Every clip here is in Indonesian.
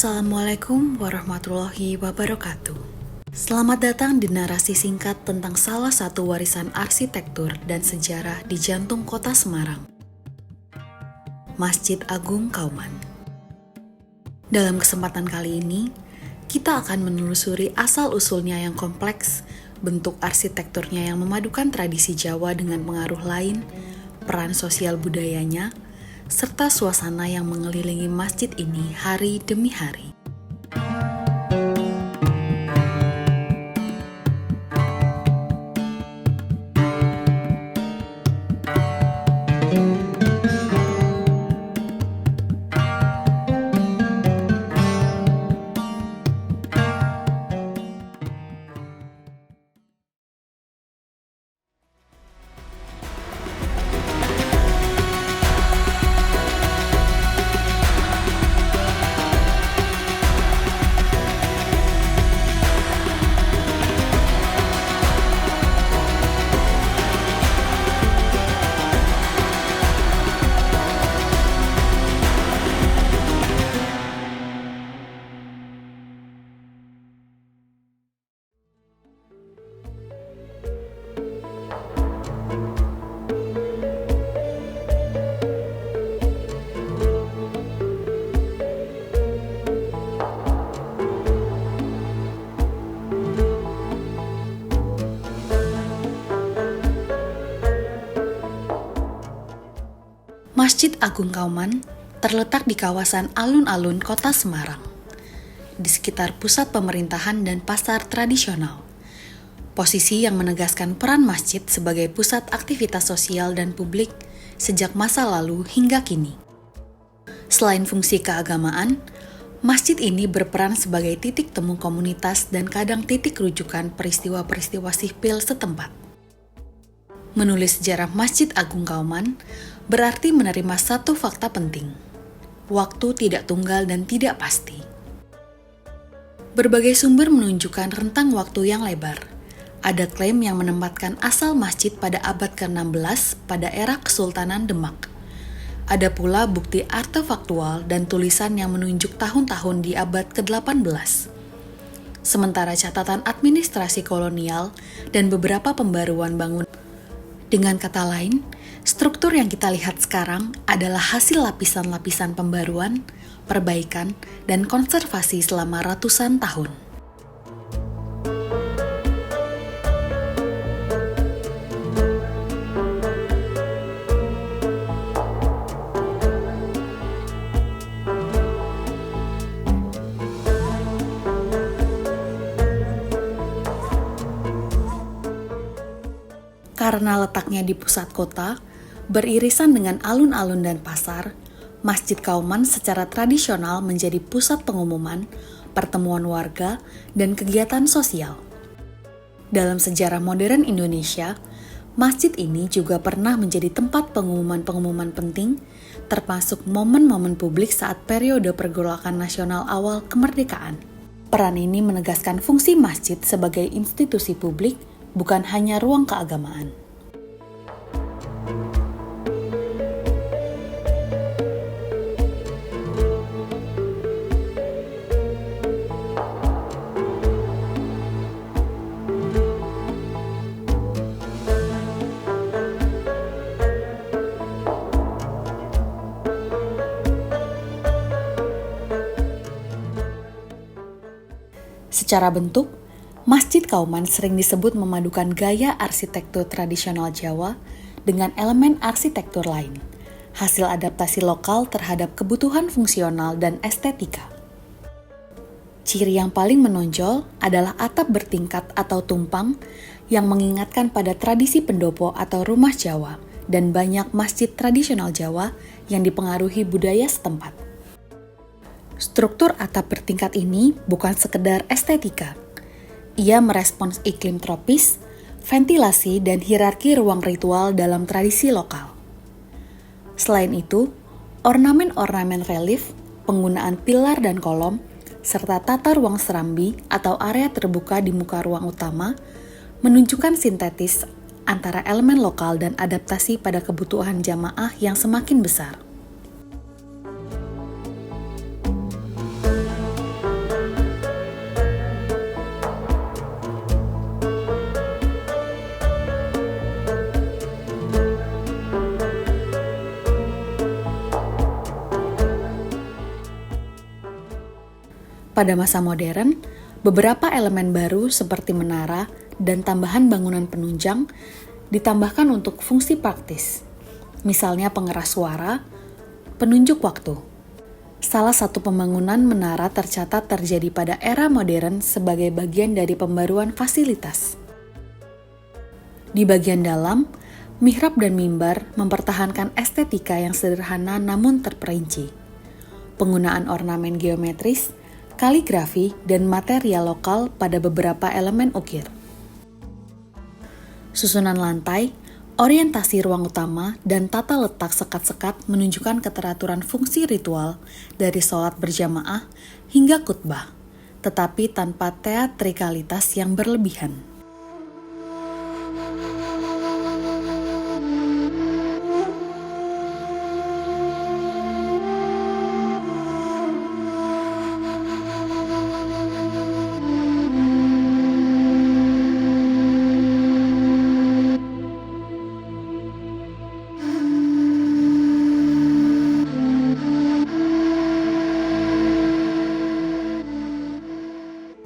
Assalamualaikum warahmatullahi wabarakatuh. Selamat datang di narasi singkat tentang salah satu warisan arsitektur dan sejarah di jantung kota Semarang, Masjid Agung Kauman. Dalam kesempatan kali ini, kita akan menelusuri asal-usulnya yang kompleks, bentuk arsitekturnya yang memadukan tradisi Jawa dengan pengaruh lain, peran sosial budayanya, serta suasana yang mengelilingi masjid ini hari demi hari. Masjid Agung Kauman terletak di kawasan alun-alun kota Semarang, di sekitar pusat pemerintahan dan pasar tradisional. Posisi yang menegaskan peran masjid sebagai pusat aktivitas sosial dan publik sejak masa lalu hingga kini. Selain fungsi keagamaan, masjid ini berperan sebagai titik temu komunitas dan kadang titik rujukan peristiwa-peristiwa sipil setempat. Menulis sejarah Masjid Agung Kauman berarti menerima satu fakta penting. Waktu tidak tunggal dan tidak pasti. Berbagai sumber menunjukkan rentang waktu yang lebar. Ada klaim yang menempatkan asal masjid pada abad ke-16 pada era Kesultanan Demak. Ada pula bukti artefaktual dan tulisan yang menunjuk tahun-tahun di abad ke-18. Sementara catatan administrasi kolonial dan beberapa pembaruan bangunan. Dengan kata lain, struktur yang kita lihat sekarang adalah hasil lapisan-lapisan pembaruan, perbaikan, dan konservasi selama ratusan tahun. Karena letaknya di pusat kota, beririsan dengan alun-alun dan pasar, Masjid Kauman secara tradisional menjadi pusat pengumuman, pertemuan warga, dan kegiatan sosial. Dalam sejarah modern Indonesia, masjid ini juga pernah menjadi tempat pengumuman-pengumuman penting, termasuk momen-momen publik saat periode pergolakan nasional awal kemerdekaan. Peran ini menegaskan fungsi masjid sebagai institusi publik, bukan hanya ruang keagamaan. Secara bentuk, Masjid Kauman sering disebut memadukan gaya arsitektur tradisional Jawa dengan elemen arsitektur lain, hasil adaptasi lokal terhadap kebutuhan fungsional dan estetika. Ciri yang paling menonjol adalah atap bertingkat atau tumpang yang mengingatkan pada tradisi pendopo atau rumah Jawa dan banyak masjid tradisional Jawa yang dipengaruhi budaya setempat. Struktur atap bertingkat ini bukan sekedar estetika. Ia merespons iklim tropis, ventilasi, dan hierarki ruang ritual dalam tradisi lokal. Selain itu, ornamen-ornamen relief, penggunaan pilar dan kolom, serta tata ruang serambi atau area terbuka di muka ruang utama menunjukkan sintetis antara elemen lokal dan adaptasi pada kebutuhan jamaah yang semakin besar. Pada masa modern, beberapa elemen baru seperti menara dan tambahan bangunan penunjang ditambahkan untuk fungsi praktis, misalnya pengeras suara, penunjuk waktu. Salah satu pembangunan menara tercatat terjadi pada era modern sebagai bagian dari pembaruan fasilitas. Di bagian dalam, mihrab dan mimbar mempertahankan estetika yang sederhana namun terperinci. Penggunaan ornamen geometris, kaligrafi, dan material lokal pada beberapa elemen ukir. Susunan lantai, orientasi ruang utama, dan tata letak sekat-sekat menunjukkan keteraturan fungsi ritual dari sholat berjamaah hingga khutbah, tetapi tanpa teatrikalitas yang berlebihan.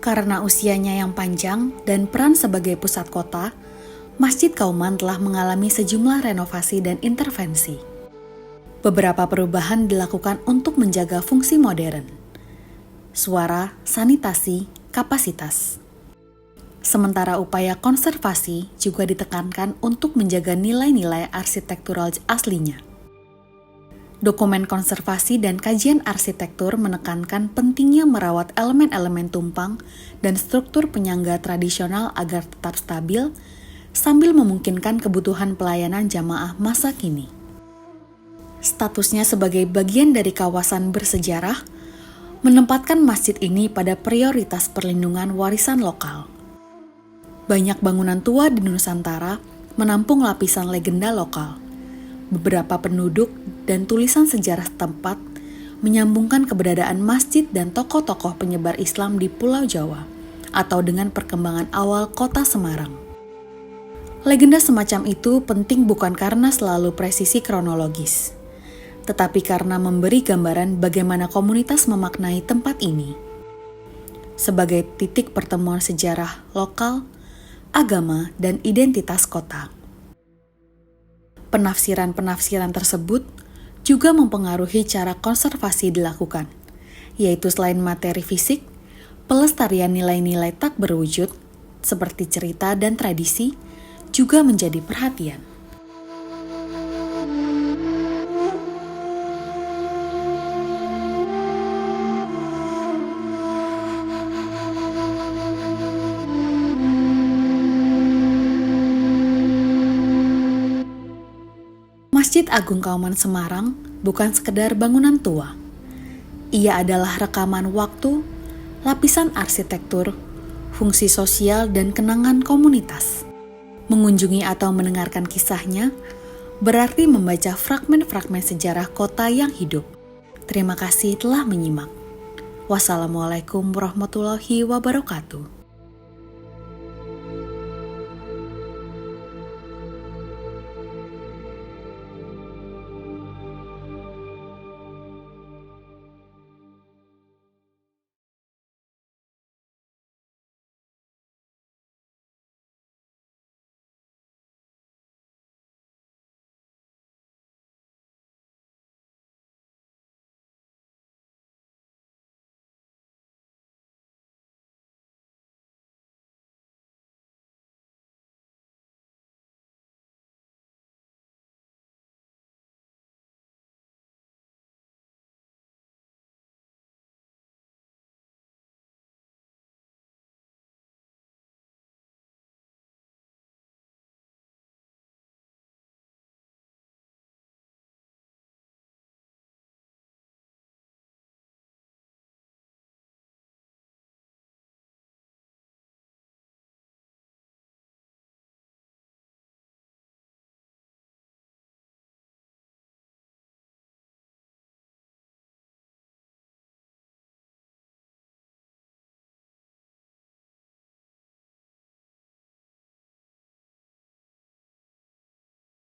Karena usianya yang panjang dan peran sebagai pusat kota, Masjid Kauman telah mengalami sejumlah renovasi dan intervensi. Beberapa perubahan dilakukan untuk menjaga fungsi modern, suara, sanitasi, kapasitas. Sementara upaya konservasi juga ditekankan untuk menjaga nilai-nilai arsitektural aslinya. Dokumen konservasi dan kajian arsitektur menekankan pentingnya merawat elemen-elemen tumpang dan struktur penyangga tradisional agar tetap stabil, sambil memungkinkan kebutuhan pelayanan jamaah masa kini. Statusnya sebagai bagian dari kawasan bersejarah, menempatkan masjid ini pada prioritas perlindungan warisan lokal. Banyak bangunan tua di Nusantara menampung lapisan legenda lokal. Beberapa penduduk dan tulisan sejarah setempat menyambungkan keberadaan masjid dan tokoh-tokoh penyebar Islam di Pulau Jawa, atau dengan perkembangan awal kota Semarang. Legenda semacam itu penting bukan karena selalu presisi kronologis, tetapi karena memberi gambaran bagaimana komunitas memaknai tempat ini sebagai titik pertemuan sejarah lokal, agama, dan identitas kota. Penafsiran-penafsiran tersebut juga mempengaruhi cara konservasi dilakukan, yaitu selain materi fisik, pelestarian nilai-nilai tak berwujud, seperti cerita dan tradisi, juga menjadi perhatian. Masjid Agung Kauman Semarang bukan sekedar bangunan tua. Ia adalah rekaman waktu, lapisan arsitektur, fungsi sosial, dan kenangan komunitas. Mengunjungi atau mendengarkan kisahnya berarti membaca fragmen-fragmen sejarah kota yang hidup. Terima kasih telah menyimak. Wassalamualaikum warahmatullahi wabarakatuh.